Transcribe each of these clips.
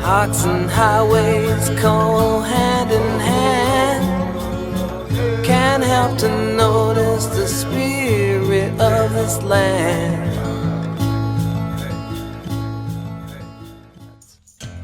Hawks and highways go hand in hand. Can't help to notice the spirit of this land.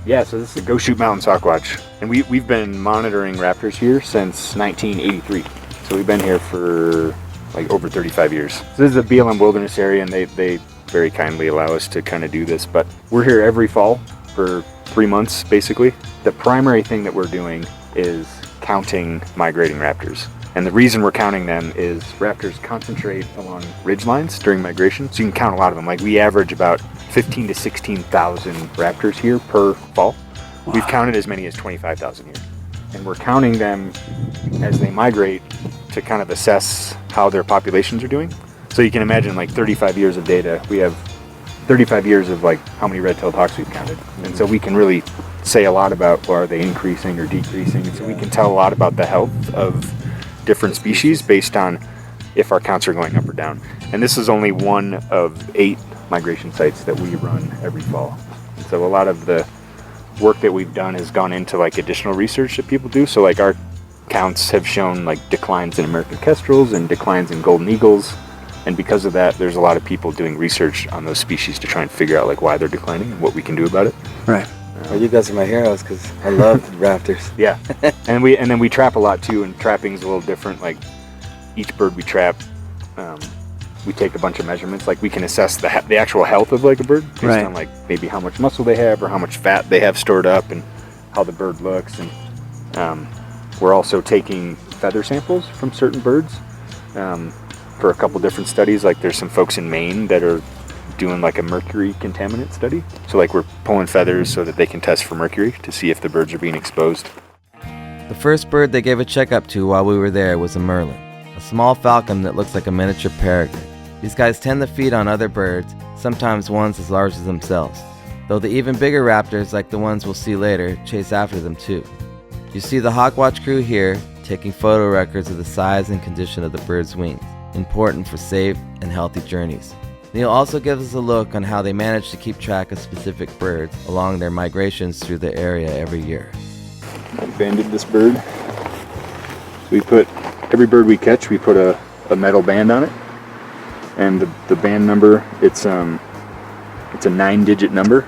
Yeah, so this is the Go Shoot Mountains Hawkwatch, and we've been monitoring raptors here since 1983. So we've been here for like over 35 years. So this is a BLM wilderness area, and they very kindly allow us to kind of do this, but we're here every fall for 3 months basically. The primary thing that we're doing is counting migrating raptors. And the reason we're counting them is raptors concentrate along ridge lines during migration, so you can count a lot of them. Like we average about 15 to 16,000 raptors here per fall. Wow. We've counted as many as 25,000 here. And we're counting them as they migrate to kind of assess how their populations are doing. So you can imagine like 35 years of data. We have 35 years of like how many red-tailed hawks we've counted. And so we can really say a lot about, well, are they increasing or decreasing? And so we can tell a lot about the health of different species based on if our counts are going up or down. And this is only one of 8 migration sites that we run every fall. So a lot of the work that we've done has gone into like additional research that people do. So like our counts have shown like declines in American kestrels and declines in golden eagles. And because of that, there's a lot of people doing research on those species to try and figure out like why they're declining and what we can do about it. Right. Well, you guys are my heroes because I love raptors. Yeah, and then we trap a lot too, and trapping's a little different. Like each bird we trap, we take a bunch of measurements. Like we can assess the actual health of like a bird based right. on like maybe how much muscle they have or how much fat they have stored up and how the bird looks. And we're also taking feather samples from certain birds for a couple different studies. Like there's some folks in Maine that are doing like a mercury contaminant study. So like we're pulling feathers so that they can test for mercury to see if the birds are being exposed. The first bird they gave a checkup to while we were there was a Merlin, a small falcon that looks like a miniature peregrine. These guys tend to feed on other birds, sometimes ones as large as themselves, though the even bigger raptors, like the ones we'll see later, chase after them too. You see the Hawkwatch crew here, taking photo records of the size and condition of the bird's wings, important for safe and healthy journeys. Neil also gives us a look on how they manage to keep track of specific birds along their migrations through the area every year. We banded this bird. So we put, every bird we catch, we put a metal band on it. And the band number, it's a 9-digit number,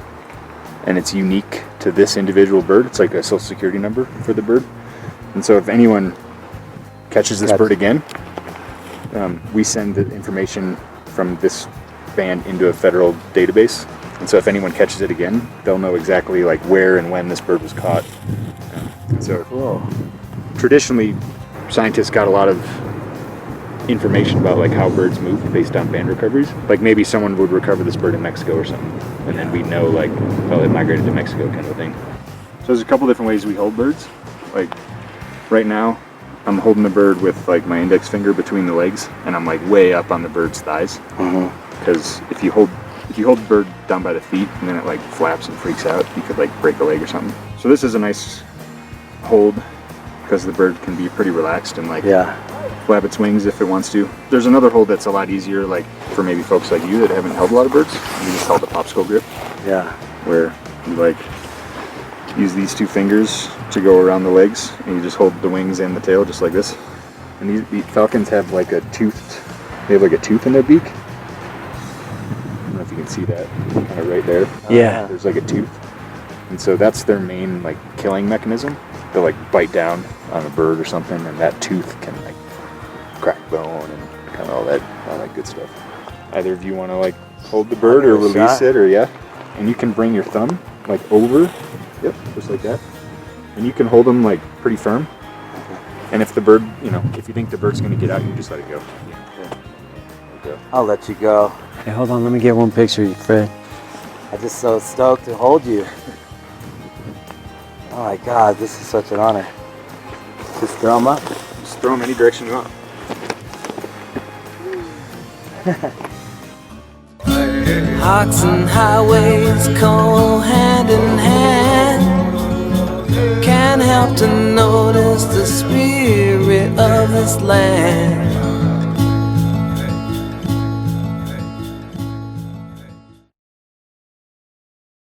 and it's unique to this individual bird. It's like a social security number for the bird. And so if anyone catches this bird again, we send the information from this band into a federal database, and so if anyone catches it again, they'll know exactly like where and when this bird was caught. So cool. Traditionally, scientists got a lot of information about like how birds move based on band recoveries. Like maybe someone would recover this bird in Mexico or something, and then we know like, oh, it migrated to Mexico kind of a thing. So there's a couple different ways we hold birds. Like right now, I'm holding the bird with like my index finger between the legs, and I'm like way up on the bird's thighs. Because if you hold the bird down by the feet and then it like flaps and freaks out, you could like break a leg or something. So this is a nice hold because the bird can be pretty relaxed and like flap its wings if it wants to. There's another hold that's a lot easier, like for maybe folks like you that haven't held a lot of birds. You just hold the popsicle grip. Yeah. Where you like use these 2 fingers to go around the legs, and you just hold the wings and the tail just like this. And these falcons have like a tooth in their beak. I don't know if you can see that, kind of right there. Yeah. There's like a tooth. And so that's their main like killing mechanism. They'll like bite down on a bird or something, and that tooth can like crack bone and kind of all that good stuff. Either of you want to like hold the bird or release it, or and you can bring your thumb like over, just like that. And you can hold them like pretty firm. And if the bird, if you think the bird's gonna get out, you just let it go. I'll let you go. Hey, hold on, let me get one picture of you, Fred. I'm just so stoked to hold you. Oh my God, this is such an honor. Just throw them up. Just throw them any direction you want. Hawks and highways go hand in hand. Can't help to notice the spirit of this land.